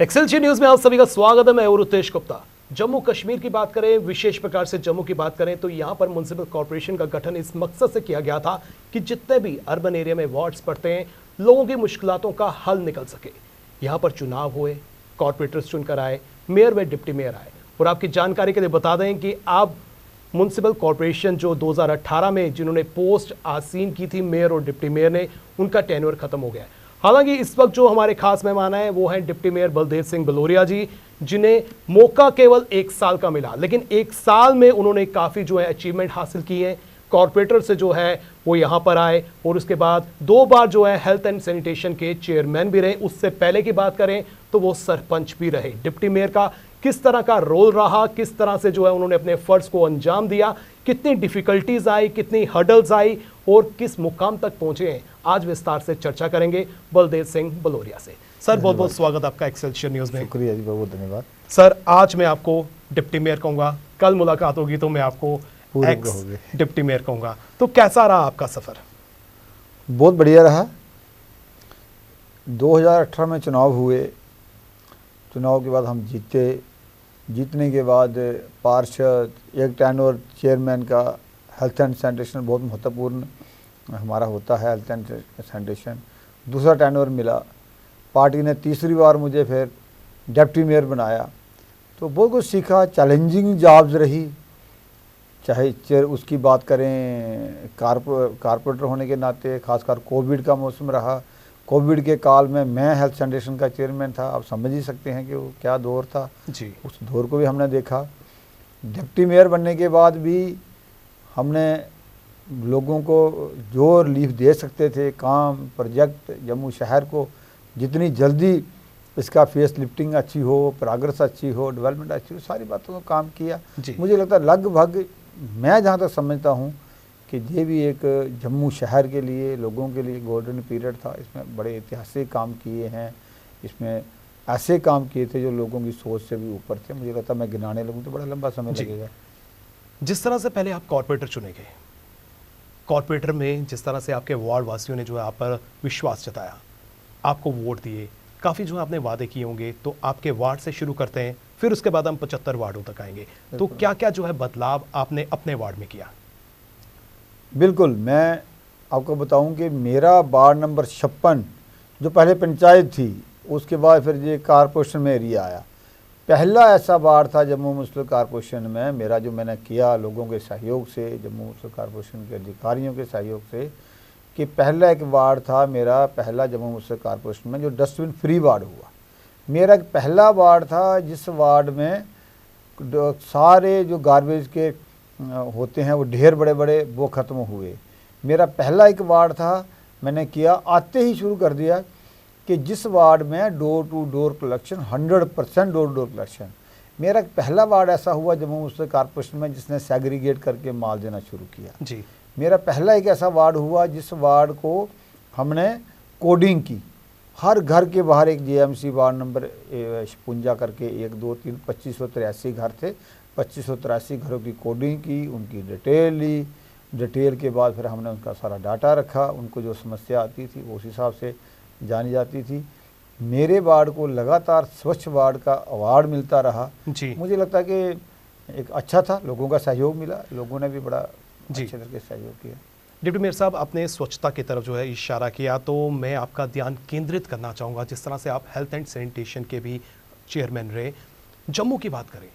एक्सएलजी news में आप सभी का स्वागत है। मैं रुतेश गुप्ता। जम्मू कश्मीर की बात करें, विशेष प्रकार से जम्मू की बात करें तो यहां पर म्युनिसिपल कॉर्पोरेशन का गठन इस मकसद से किया गया था कि जितने भी अर्बन एरिया में वार्ड्स पड़ते हैं, लोगों की मुश्किलों का हल निकल सके। यहां पर चुनाव हुए, कॉर्पोरेटर्स चुनकर आए, मेयर व डिप्टी मेयर आए। और आपकी जानकारी के लिए बता दें कि अब म्युनिसिपल कॉर्पोरेशन जो 2018 में जिन्होंने पोस्ट आसीन की थी मेयर और डिप्टी मेयर ने, उनका टेन्योर खत्म हो गया है। हालांकि इस वक्त जो हमारे खास मेहमान हैं वो हैं डिप्टी मेयर बलदेव सिंह भलोरिया जी, जिन्हें मौका केवल 1 साल का मिला, लेकिन 1 साल में उन्होंने काफ़ी जो है अचीवमेंट हासिल की है। कॉर्पोरेटर से जो है वो यहाँ पर आए और उसके बाद 2 बार जो है हेल्थ एंड सैनिटेशन के चेयरमैन भी रहे। उससे पहले की बात करें तो वो सरपंच भी रहे। डिप्टी मेयर का किस तरह का रोल रहा, किस तरह से जो है उन्होंने अपने फर्ज को अंजाम दिया, कितनी डिफिकल्टीज आई, कितनी हर्डल्स आई और किस मुकाम तक पहुंचे हैं, आज विस्तार से चर्चा करेंगे बलदेव सिंह भलोरिया से। सर बहुत बहुत स्वागत आपका एक्सएलशियर न्यूज में। शुक्रिया जी, बहुत धन्यवाद सर। आज मैं आपको डिप्टी मेयर कहूंगा, कल मुलाकात होगी तो मैं आपको एक्स डिप्टी मेयर कहूंगा। तो कैसा रहा आपका सफर? बहुत बढ़िया रहा। 2018 में चुनाव हुए, चुनाव के बाद हम जीते। जीतने के बाद पार्षद, एक टेन्योर चेयरमैन का हेल्थ एंड सैनिटेशन बहुत महत्वपूर्ण हमारा होता है, हेल्थ एंड सैनिटेशन। दूसरा टेन्योर मिला, पार्टी ने तीसरी बार मुझे फिर डिप्टी मेयर बनाया। तो बहुत कुछ सीखा, चैलेंजिंग जॉब्स रही। चाहे चेयर उसकी बात करें, कारपोरेटर होने के नाते, खासकर कोविड का मौसम रहा। कोविड के काल में मैं हेल्थ सैनिटेशन का चेयरमैन था। आप समझ ही सकते हैं कि वो क्या दौर था जी। उस दौर को भी हमने देखा। डिप्टी मेयर बनने के बाद भी हमने लोगों को जो रिलीफ दे सकते थे, काम, प्रोजेक्ट, जम्मू शहर को जितनी जल्दी इसका फेस लिफ्टिंग अच्छी हो, प्रोग्रेस अच्छी हो, डेवलपमेंट अच्छी हो, सारी बातों का काम किया। मुझे लगता है लगभग, मैं जहाँ तक समझता हूँ कि ये भी एक जम्मू शहर के लिए, लोगों के लिए गोल्डन पीरियड था। इसमें बड़े ऐतिहासिक काम किए हैं, इसमें ऐसे काम किए थे जो लोगों की सोच से भी ऊपर थे। मुझे लगता है मैं गिनाने लगूँ तो बड़ा लंबा समय लगेगा। जिस तरह से पहले आप कॉर्पोरेटर चुने गए, कॉर्पोरेटर में जिस तरह से आपके वार्ड वासियों ने जो है आप पर विश्वास जताया, आपको वोट दिए, काफ़ी जो है आपने वादे किए होंगे, तो आपके वार्ड से शुरू करते हैं, फिर उसके बाद हम 75 वार्डों तक आएंगे। तो क्या क्या जो है बदलाव आपने अपने वार्ड में किया? बिल्कुल, मैं आपको बताऊं कि मेरा वार्ड नंबर 56 जो पहले पंचायत थी, उसके बाद फिर ये कारपोरेशन में एरिया आया। पहला ऐसा वार्ड था जम्मू म्युनिसिपल कॉर्पोरेशन में मेरा, जो मैंने किया लोगों के सहयोग से, जम्मू म्युनिसिपल कॉर्पोरेशन के अधिकारियों के सहयोग से, कि पहला एक वार्ड था मेरा, पहला जम्मू म्युनिसिपल कॉर्पोरेशन में जो डस्टबिन फ्री वार्ड हुआ। मेरा एक पहला वार्ड था जिस वार्ड में सारे जो गार्बेज के होते हैं वो ढेर बड़े बड़े, वो ख़त्म हुए। मेरा पहला एक वार्ड था, मैंने किया, आते ही शुरू कर दिया कि जिस वार्ड में door to door collection, 100% door to door collection. मेरा पहला वार्ड ऐसा हुआ जम्मू म्युनिसिपल कॉर्पोरेशन में जिसने सेग्रीगेट करके माल देना शुरू किया जी। मेरा पहला एक ऐसा वार्ड हुआ जिस वार्ड को हमने कोडिंग की। हर घर के बाहर एक जेएमसी वार्ड नंबर 56 करके 1 2 3 2583 घर थे। 2583 घरों की कोडिंग की, उनकी डिटेल ली। डिटेल के बाद फिर हमने उनका सारा डाटा रखा, उनको जो समस्या आती थी वो उस हिसाब से जानी जाती थी। मेरे वार्ड को लगातार स्वच्छ वार्ड का अवार्ड मिलता रहा जी। मुझे लगता है कि एक अच्छा था, लोगों का सहयोग मिला, लोगों ने भी बड़ा अच्छे तरीके से सहयोग किया। डिप्टी मेयर साहब, आपने स्वच्छता की तरफ जो है इशारा किया, तो मैं आपका ध्यान केंद्रित करना चाहूँगा। जिस तरह से आप हेल्थ एंड सैनिटेशन के भी चेयरमैन रहे, जम्मू की बात करें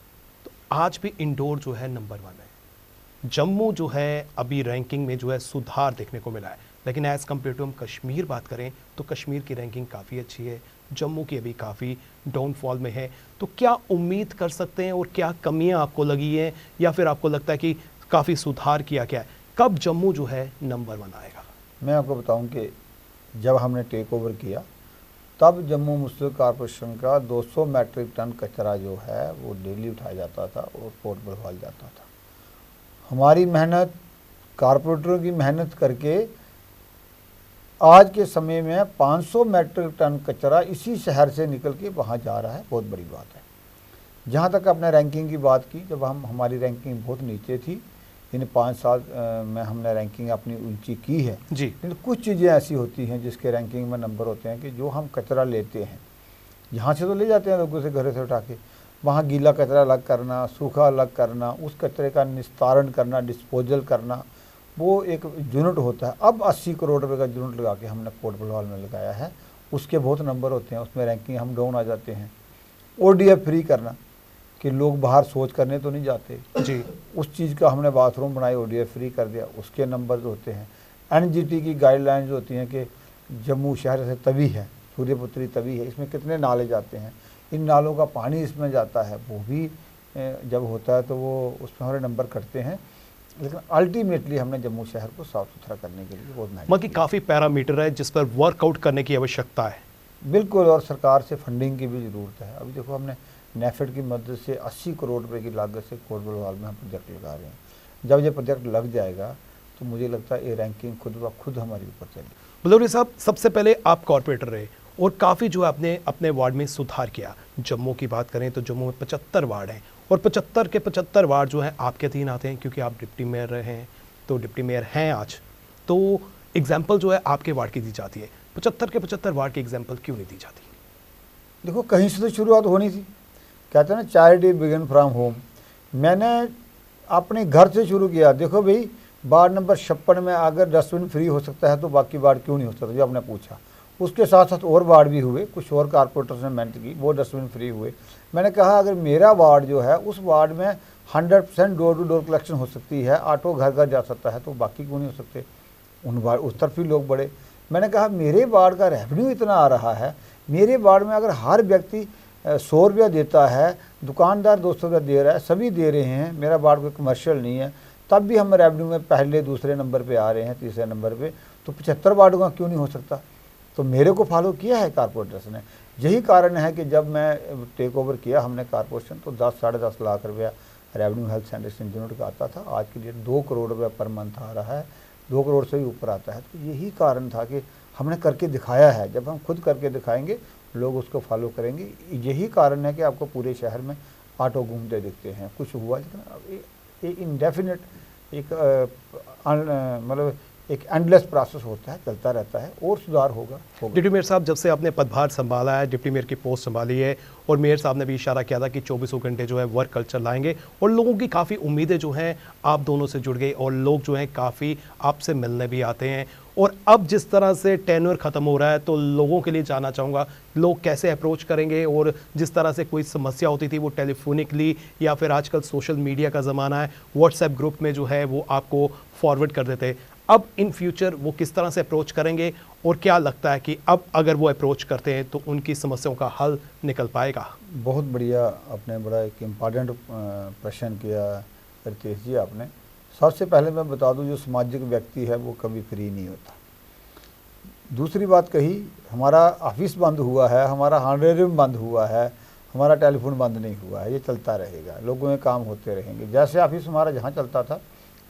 तो आज भी इंडोर जो है नंबर 1 है। जम्मू जो है अभी रैंकिंग में जो है सुधार देखने को मिला है, लेकिन एज़ कम्पेयर टू हम कश्मीर बात करें तो कश्मीर की रैंकिंग काफ़ी अच्छी है, जम्मू की अभी काफ़ी डाउनफॉल में है। तो क्या उम्मीद कर सकते हैं और क्या कमियां आपको लगी हैं, या फिर आपको लगता है कि काफ़ी सुधार किया गया है? कब जम्मू जो है नंबर 1 आएगा? मैं आपको बताऊं कि जब हमने टेक ओवर किया तब जम्मू म्युनिसिपल कॉर्पोरेशन का 200 मैट्रिक टन कचरा जो है वो डेली उठाया जाता था और पोर्ट भरवाया जाता था। हमारी मेहनत, कॉर्पोरेटरों की मेहनत करके आज के समय में 500 मैट्रिक टन कचरा इसी शहर से निकल के वहाँ जा रहा है। बहुत बड़ी बात है। जहाँ तक आपने रैंकिंग की बात की, जब हमारी रैंकिंग बहुत नीचे थी, इन 5 साल में हमने रैंकिंग अपनी ऊंची की है जी। लेकिन कुछ चीज़ें ऐसी होती हैं जिसके रैंकिंग में नंबर होते हैं कि जो हम कचरा लेते हैं, यहाँ से तो ले जाते हैं लोगों से घरों से उठा के, वहाँ गीला कचरा अलग करना, सूखा अलग करना, उस कचरे का निस्तारण करना, डिस्पोजल करना, वो एक यूनिट होता है। अब 80 करोड़ रुपए का यूनिट लगा के हमने कोट बलवाल में लगाया है। उसके बहुत नंबर होते हैं, उसमें रैंकिंग हम डाउन आ जाते हैं। ODF फ्री करना, कि लोग बाहर शौच करने तो नहीं जाते जी, उस चीज़ का हमने बाथरूम बनाए, ODF फ्री कर दिया, उसके नंबर होते हैं। NGT की गाइडलाइंस होती हैं कि जम्मू शहर से तवी है, सूर्यपुत्री तवी है, इसमें कितने नाले जाते हैं, इन नालों का पानी इसमें जाता है, वो भी जब होता है तो वो उसमें हमारे नंबर कटते हैं। लेकिन अल्टीमेटली हमने जम्मू शहर को साफ़ सुथरा करने के लिए बहुत मेहनत मतलब कि काफ़ी पैरामीटर है जिस पर वर्कआउट करने की आवश्यकता है। बिल्कुल, और सरकार से फंडिंग की भी ज़रूरत है। अभी देखो हमने नेफेड की मदद से 80 करोड़ रुपए की लागत से कोट बलवाल में हम प्रोजेक्ट लगा रहे हैं। जब ये प्रोजेक्ट लग जाएगा तो मुझे लगता है ये रैंकिंग खुद ब खुद हमारी ऊपर चलेगी। भदौरिया साहब, सबसे पहले आप कॉरपोरेटर रहे और काफ़ी जो है आपने अपने वार्ड में सुधार किया। जम्मू की बात करें तो जम्मू में 75 वार्ड हैं और 75 के 75 वार्ड जो हैं आपके अधीन आते हैं, क्योंकि आप डिप्टी मेयर रहे हैं, तो डिप्टी मेयर हैं आज, तो एग्जाम्पल जो है आपके वार्ड की दी जाती है। 75 के 75 वार्ड की एग्जाम्पल क्यों नहीं दी जाती? देखो, कहीं से तो शुरुआत होनी थी। कहते हैं ना, चैरिटी बिगिन फ्रॉम होम। मैंने अपने घर से शुरू किया। देखो भाई, वार्ड नंबर 56 में अगर डस्टबिन फ्री हो सकता है तो बाकी वार्ड क्यों नहीं हो सकता, जो आपने पूछा। उसके साथ साथ और वार्ड भी हुए, कुछ और कारपोरेटर्स ने मेहनत की, वो डस्टबिन फ्री हुए। मैंने कहा अगर मेरा वार्ड जो है उस वार्ड में 100% डोर टू डोर कलेक्शन हो सकती है, ऑटो घर घर जा सकता है, तो बाकी क्यों नहीं हो सकते। उन वार्ड उस तरफ भी लोग बढ़े। मैंने कहा मेरे वार्ड का रेवेन्यू इतना आ रहा है, मेरे वार्ड में अगर हर व्यक्ति 100 रुपया देता है, दुकानदार 200 रुपया दे रहा है, सभी दे रहे हैं, मेरा वार्ड कोई कमर्शियल नहीं है, तब भी हम रेवेन्यू में पहले दूसरे नंबर पे आ रहे हैं, तीसरे नंबर पे, तो 75 वार्डों का क्यों नहीं हो सकता। तो मेरे को फॉलो किया है कारपोरेटर्स ने। यही कारण है कि जब मैं टेक ओवर किया हमने कारपोरेशन, तो 10 साढ़े 10 लाख रुपया रेवेन्यू हेल्थ सैनिटेशन यूनिट का आता था। आज के लिए 2 करोड़ रुपया पर मंथ आ रहा है, 2 करोड़ से भी ऊपर आता है। तो यही कारण था कि हमने करके दिखाया है। जब हम खुद करके दिखाएंगे लोग उसको फॉलो करेंगे। यही कारण है कि आपको पूरे शहर में ऑटो घूमते दिखते हैं। कुछ हुआ लेकिन इनडेफिनेट एक मतलब एक एंडलेस प्रोसेस होता है, चलता रहता है, और सुधार होगा। डिप्टी मेयर साहब, जब से आपने पदभार संभाला है, डिप्टी मेयर की पोस्ट संभाली है, और मेयर साहब ने भी इशारा किया था कि 24 घंटे जो है वर्क कल्चर लाएंगे, और लोगों की काफ़ी उम्मीदें जो हैं आप दोनों से जुड़ गई और लोग जो हैं काफ़ी आपसे मिलने भी आते हैं। और अब जिस तरह से टेन्योर ख़त्म हो रहा है, तो लोगों के लिए जानना चाहूँगा लोग कैसे अप्रोच करेंगे, और जिस तरह से कोई समस्या होती थी वो टेलीफोनिकली या फिर आजकल सोशल मीडिया का ज़माना है, व्हाट्सएप ग्रुप में जो है वो आपको फॉरवर्ड कर देते, अब इन फ्यूचर वो किस तरह से अप्रोच करेंगे, और क्या लगता है कि अब अगर वो अप्रोच करते हैं तो उनकी समस्याओं का हल निकल पाएगा? बहुत बढ़िया, आपने बड़ा एक इम्पॉर्टेंट प्रश्न किया रितेश जी आपने। सबसे पहले मैं बता दूं, जो सामाजिक व्यक्ति है वो कभी फ्री नहीं होता। दूसरी बात कही, हमारा ऑफिस बंद हुआ है, हमारा हार्डवेयर बंद हुआ है, हमारा टेलीफोन बंद नहीं हुआ है, ये चलता रहेगा, लोगों में काम होते रहेंगे। जैसे ऑफिस हमारा जहाँ चलता था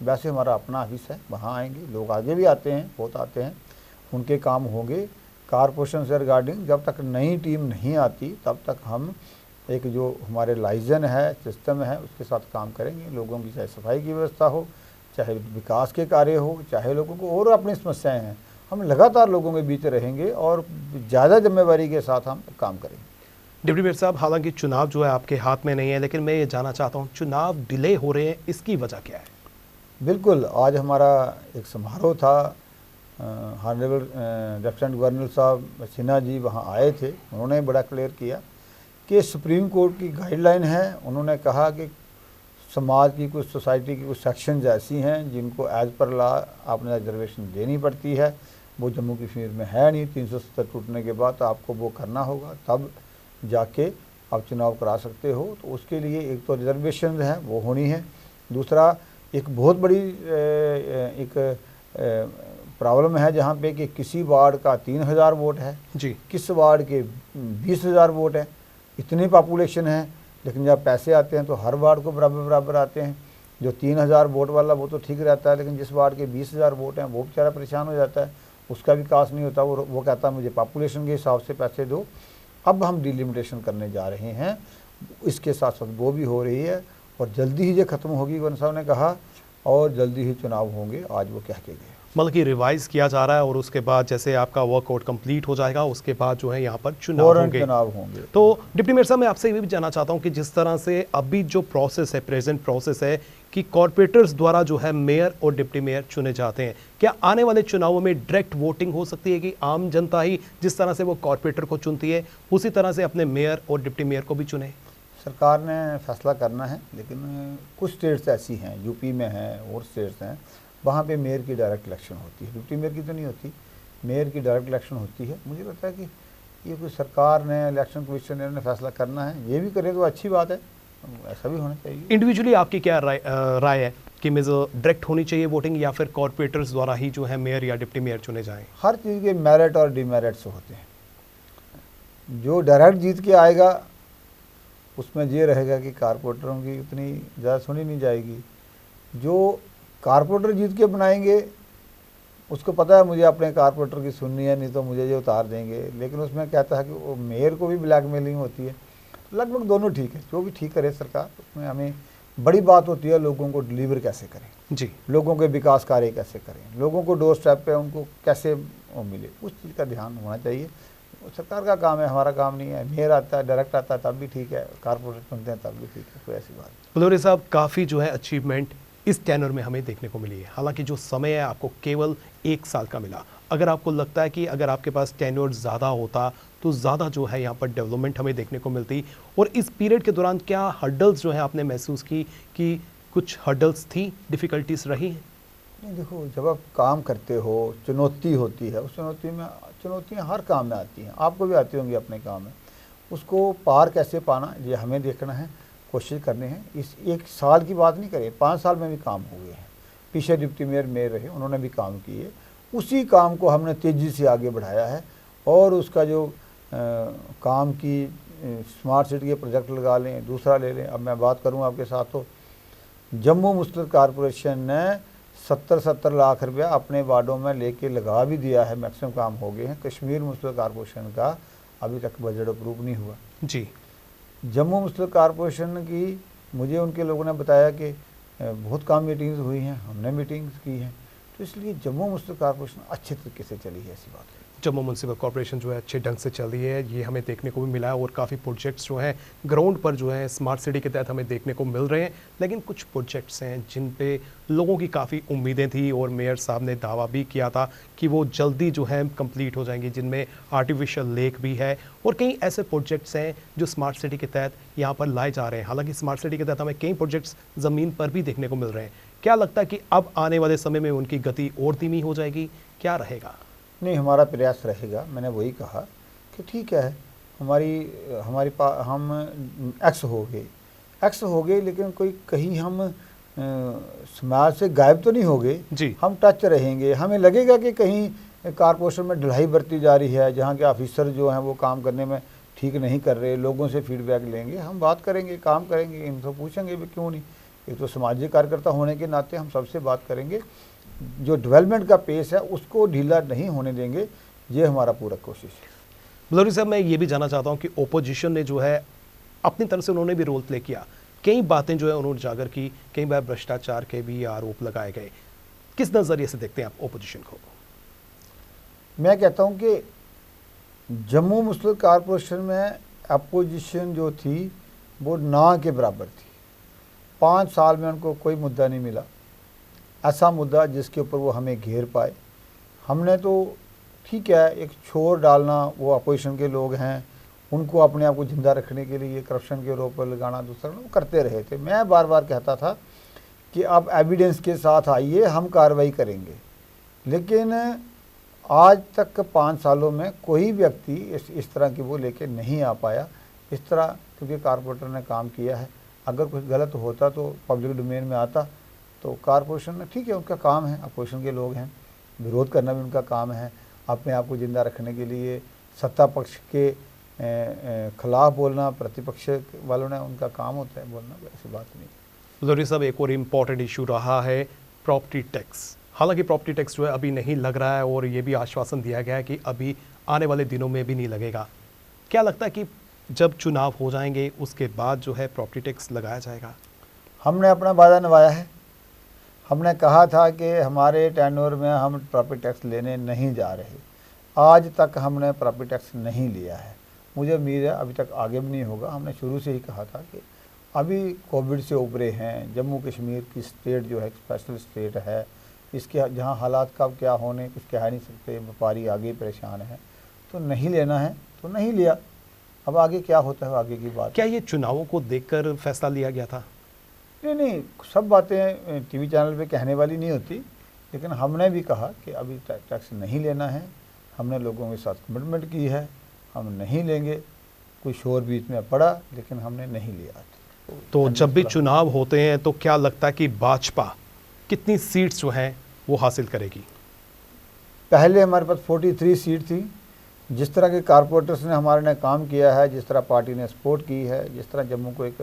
वैसे हमारा अपना ऑफिस है, वहाँ आएंगे लोग, आगे भी आते हैं, बहुत आते हैं, उनके काम होंगे। कारपोरेशन से रिगार्डिंग जब तक नई टीम नहीं आती तब तक हम एक जो हमारे लाइजन है, सिस्टम है, उसके साथ काम करेंगे। लोगों की चाहे सफाई की व्यवस्था हो, चाहे विकास के कार्य हो, चाहे लोगों को और अपनी समस्याएं हैं, हम लगातार लोगों के बीच रहेंगे और ज़्यादा जिम्मेवारी के साथ हम काम करेंगे। डिप्टी मेयर साहब, हालांकि चुनाव जो है आपके हाथ में नहीं है, लेकिन मैं ये जानना चाहता हूँ चुनाव डिले हो रहे हैं, इसकी वजह क्या है? बिल्कुल, आज हमारा एक समारोह था, हानरेबल लेफ्टिनेंट गवर्नर साहब सिन्हा जी वहाँ आए थे। उन्होंने बड़ा क्लियर किया कि सुप्रीम कोर्ट की गाइडलाइन है। उन्होंने कहा कि समाज की कुछ, सोसाइटी की कुछ सेक्शंस ऐसी हैं जिनको एज पर लॉ आपने रिजर्वेशन देनी पड़ती है, वो जम्मू कश्मीर में है नहीं। 370 टूटने के बाद तो आपको वो करना होगा, तब जाके आप चुनाव करा सकते हो। तो उसके लिए एक तो रिजर्वेशन है वो होनी है, दूसरा एक बहुत बड़ी एक प्रॉब्लम है जहाँ पे कि किसी वार्ड का 3000 वोट है जी, किस वार्ड के 20,000 वोट है, इतनी पॉपुलेशन है, लेकिन जब पैसे आते हैं तो हर वार्ड को बराबर बराबर आते हैं। जो 3000 वोट वाला वो तो ठीक रहता है, लेकिन जिस वार्ड के 20,000 वोट हैं वो बेचारा परेशान हो जाता है, उसका विकास नहीं होता। वो कहता है मुझे पॉपुलेशन के हिसाब से पैसे दो। अब हम डिलिमिटेशन करने जा रहे हैं, इसके साथ साथ वो भी हो रही है, और जल्दी ही ये ख़त्म होगी, गवर्नर साहब ने कहा, और जल्दी ही चुनाव होंगे, आज वो कह के गए। मतलब कि रिवाइज किया जा रहा है और उसके बाद जैसे आपका वर्कआउट कंप्लीट हो जाएगा उसके बाद जो है यहाँ पर चुनाव फौरन होंगे। चुनाव होंगे। तो डिप्टी मेयर साहब, मैं आपसे ये भी जानना चाहता हूँ कि जिस तरह से अभी जो प्रोसेस है, प्रेजेंट प्रोसेस है कि कॉर्पोरेटर्स द्वारा जो है मेयर और डिप्टी मेयर चुने जाते हैं, क्या आने वाले चुनावों में डायरेक्ट वोटिंग हो सकती है कि आम जनता ही जिस तरह से वो कॉर्पोरेटर को चुनती है उसी तरह से अपने मेयर और डिप्टी मेयर को भी चुने? सरकार ने फैसला करना है, लेकिन कुछ स्टेट्स ऐसी हैं, यूपी में हैं और स्टेट्स हैं, वहाँ पे मेयर की डायरेक्ट इलेक्शन होती है, डिप्टी मेयर की तो नहीं होती, मेयर की डायरेक्ट इलेक्शन होती है। मुझे लगता है कि ये कोई सरकार ने, इलेक्शन कमीशन ने फैसला करना है, ये भी करे तो अच्छी बात है, ऐसा भी होना चाहिए। इंडिविजुअली आपकी क्या राय है कि डायरेक्ट होनी चाहिए वोटिंग या फिर कॉर्पोरेटर्स द्वारा ही जो है मेयर या डिप्टी मेयर चुने जाएं? हर चीज़ के मेरिट और डिमेरिट्स होते हैं। जो डायरेक्ट जीत के आएगा उसमें ये रहेगा कि कारपोरेटरों की उतनी ज़्यादा सुनी नहीं जाएगी। जो कारपोरेटर जीत के बनाएंगे उसको पता है मुझे अपने कारपोरेटर की सुननी है, नहीं तो मुझे ये उतार देंगे, लेकिन उसमें कहता है कि वो मेयर को भी ब्लैकमेलिंग होती है। लगभग दोनों ठीक है, जो भी ठीक करे सरकार, उसमें हमें बड़ी बात होती है लोगों को डिलीवर कैसे करें जी, लोगों के विकास कार्य कैसे करें, लोगों को डोर स्टेप पे उनको कैसे मिले, उस चीज़ का ध्यान होना चाहिए। सरकार का काम है, हमारा काम नहीं है। मेयर आता है, डायरेक्ट आता है तब भी ठीक है, कारपोरेट बनते हैं तब भी ठीक है, कोई ऐसी बात नहीं। भदौरिया साहब, काफ़ी जो है अचीवमेंट इस टेनर में हमें देखने को मिली है। हालांकि जो समय है आपको केवल 1 साल का मिला। अगर आपको लगता है कि अगर आपके पास टेन्योर ज़्यादा होता तो ज़्यादा जो है यहाँ पर डेवलपमेंट हमें देखने को मिलती, और इस पीरियड के दौरान क्या हर्डल्स जो है आपने महसूस की कि कुछ हर्डल्स थी, डिफ़िकल्टीज रही हैं? नहीं, देखो, जब आप काम करते हो, चुनौती होती है, उस चुनौतियाँ हर काम में आती हैं, आपको भी आती होंगी अपने काम में। उसको पार कैसे पाना ये हमें देखना है, कोशिश करनी है। इस 1 साल की बात नहीं करें, 5 साल में भी काम हो गए हैं। पीछे डिप्टी मेयर रहे, उन्होंने भी काम किए, उसी काम को हमने तेज़ी से आगे बढ़ाया है। और उसका जो काम की स्मार्ट सिटी के प्रोजेक्ट लगा लें, दूसरा ले लें। अब मैं बात करूँ आपके साथ, तो जम्मू मुस्लिम कॉरपोरेशन ने 70 लाख रुपया अपने वार्डों में लेके लगा भी दिया है, मैक्सिमम काम हो गए हैं। कश्मीर मुस्लिम कॉरपोरेशन का अभी तक बजट अप्रूव नहीं हुआ जी। जम्मू मुस्लिम कॉरपोरेशन की मुझे उनके लोगों ने बताया कि बहुत कम मीटिंग्स हुई हैं, हमने मीटिंग्स की हैं, तो इसलिए जम्मू मुस्लिम कॉरपोरेशन अच्छे तरीके से चली है, ऐसी बात है। जम्मू म्यूनसिपल कॉर्पोरेशन जो है अच्छे ढंग से चल रही है, ये हमें देखने को भी मिला है। और काफ़ी प्रोजेक्ट्स जो हैं ग्राउंड पर जो है स्मार्ट सिटी के तहत हमें देखने को मिल रहे हैं। लेकिन कुछ प्रोजेक्ट्स हैं जिन पे लोगों की काफ़ी उम्मीदें थी और मेयर साहब ने दावा भी किया था कि वो जल्दी जो है कंप्लीट हो जाएंगे, जिनमें आर्टिफिशियल लेक भी है और कई ऐसे प्रोजेक्ट्स हैं जो स्मार्ट सिटी के तहत यहाँ पर लाए जा रहे हैं। हालांकि स्मार्ट सिटी के तहत हमें कई प्रोजेक्ट्स ज़मीन पर भी देखने को मिल रहे हैं। क्या लगता है कि अब आने वाले समय में उनकी गति और धीमी हो जाएगी, क्या रहेगा? नहीं, हमारा प्रयास रहेगा। मैंने वही कहा कि ठीक है, हम एक्स हो गए, लेकिन कोई कहीं हम समाज से गायब तो नहीं हो गए जी। हम टच रहेंगे। हमें लगेगा कि कहीं कारपोरेशन में ढिलाई बरती जा रही है, जहाँ के ऑफिसर जो हैं वो काम करने में ठीक नहीं कर रहे, लोगों से फीडबैक लेंगे, हम बात करेंगे, काम करेंगे, इनसे पूछेंगे भी क्यों नहीं। एक तो सामाजिक कार्यकर्ता होने के नाते हम सबसे बात करेंगे, जो डेवलपमेंट का पेस है उसको ढीला नहीं होने देंगे, ये हमारा पूरा कोशिश है। भदौरिया साहब, मैं ये भी जानना चाहता हूँ कि ओपोजिशन ने जो है अपनी तरफ से उन्होंने भी रोल प्ले किया, कई बातें जो है उन्होंने उजागर की, कई बार भ्रष्टाचार के भी आरोप लगाए गए। किस नज़रिए से देखते हैं आप ओपोजिशन को? मैं कहता हूँ कि जम्मू मुस्लिम कॉरपोरेशन में अपोजिशन जो थी वो ना के बराबर थी। 5 साल में उनको कोई मुद्दा नहीं मिला, ऐसा मुद्दा जिसके ऊपर वो हमें घेर पाए। हमने तो ठीक है, एक छोर डालना, वो अपोजिशन के लोग हैं, उनको अपने आप को जिंदा रखने के लिए करप्शन के आरोप पर लगाना, दूसरा वो करते रहे थे। मैं बार बार कहता था कि आप एविडेंस के साथ आइए, हम कार्रवाई करेंगे। लेकिन आज तक 5 सालों में कोई व्यक्ति इस तरह की वो लेके नहीं आ पाया इस तरह, क्योंकि कारपोरेटर ने काम किया है। अगर कुछ गलत होता तो पब्लिक डोमेन में आता, तो कारपोरेशन ने, ठीक है, उनका काम है, अपोजिशन के लोग हैं, विरोध करना भी उनका काम है, अपने आप को जिंदा रखने के लिए सत्ता पक्ष के खिलाफ बोलना, प्रतिपक्ष वालों ने उनका काम होता है बोलना, ऐसी बात नहीं। भदौरिया साहब, एक और इम्पॉर्टेंट इशू रहा है प्रॉपर्टी टैक्स। हालांकि प्रॉपर्टी टैक्स जो है अभी नहीं लग रहा है और ये भी आश्वासन दिया गया है कि अभी आने वाले दिनों में भी नहीं लगेगा। क्या लगता है कि जब चुनाव हो जाएंगे उसके बाद जो है प्रॉपर्टी टैक्स लगाया जाएगा? हमने अपना वादा निभाया है, हमने कहा था कि हमारे टेन्योर में हम प्रॉपर्टी टैक्स लेने नहीं जा रहे। आज तक हमने प्रॉपर्टी टैक्स नहीं लिया है। मुझे उम्मीद है अभी तक आगे भी नहीं होगा। हमने शुरू से ही कहा था कि अभी कोविड से उभरे हैं, जम्मू कश्मीर की स्टेट जो है स्पेशल स्टेट है, इसके जहाँ हालात कब क्या होने कुछ कह नहीं सकते, व्यापारी आगे परेशान है, तो नहीं लेना है तो नहीं लिया। अब आगे क्या होता है आगे की बात। क्या ये चुनावों को देखकर फैसला लिया गया था? नहीं, सब बातें टीवी चैनल पे कहने वाली नहीं होती, लेकिन हमने भी कहा कि अभी टैक्स नहीं लेना है। हमने लोगों के साथ कमिटमेंट की है, हम नहीं लेंगे। कोई शोर बीच में पड़ा लेकिन हमने नहीं लिया। तो जब भी चुनाव होते हैं तो क्या लगता है कि भाजपा कितनी सीट्स जो हैं वो हासिल करेगी? पहले हमारे पास 43 सीट थी। जिस तरह के कारपोरेटर्स ने हमारे ने काम किया है, जिस तरह पार्टी ने सपोर्ट की है, जिस तरह जम्मू को एक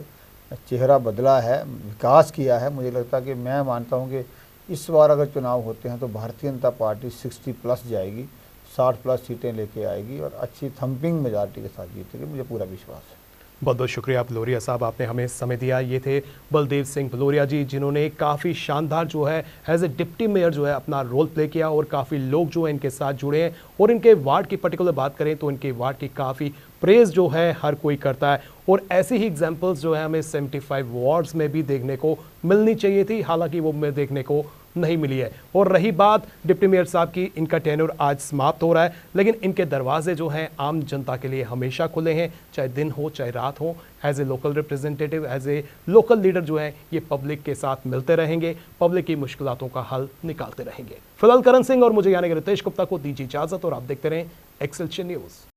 चेहरा बदला है, विकास किया है, मुझे लगता है कि मैं मानता हूं कि इस बार अगर चुनाव होते हैं तो भारतीय जनता पार्टी 60+ जाएगी, 60+ सीटें लेके आएगी और अच्छी थम्पिंग मेजॉरिटी के साथ जीतेगी। मुझे पूरा विश्वास है। बहुत बहुत शुक्रिया भलोरिया साहब, आपने हमें समय दिया। ये थे बलदेव सिंह भलोरिया जी, जिन्होंने काफ़ी शानदार जो है एज ए डिप्टी मेयर जो है अपना रोल प्ले किया और काफ़ी लोग जो है इनके साथ जुड़े हैं। और इनके वार्ड की पर्टिकुलर बात करें तो इनके वार्ड की काफ़ी प्रेज़ जो है हर कोई करता है और ऐसी ही एग्जाम्पल्स जो है हमें 75 वार्ड्स में भी देखने को मिलनी चाहिए थी, हालांकि वो हमें देखने को नहीं मिली है। और रही बात डिप्टी मेयर साहब की, इनका टेन्योर आज समाप्त हो रहा है, लेकिन इनके दरवाजे जो हैं आम जनता के लिए हमेशा खुले हैं, चाहे दिन हो चाहे रात हो। As a local representative, as a local leader जो है ये पब्लिक के साथ मिलते रहेंगे, पब्लिक की मुश्किलातों का हल निकालते रहेंगे। फिलहाल करण सिंह और मुझे यानी कि रितेश गुप्ता को दीजिए इजाजत और आप देखते रहें एक्सेलशियन न्यूज़।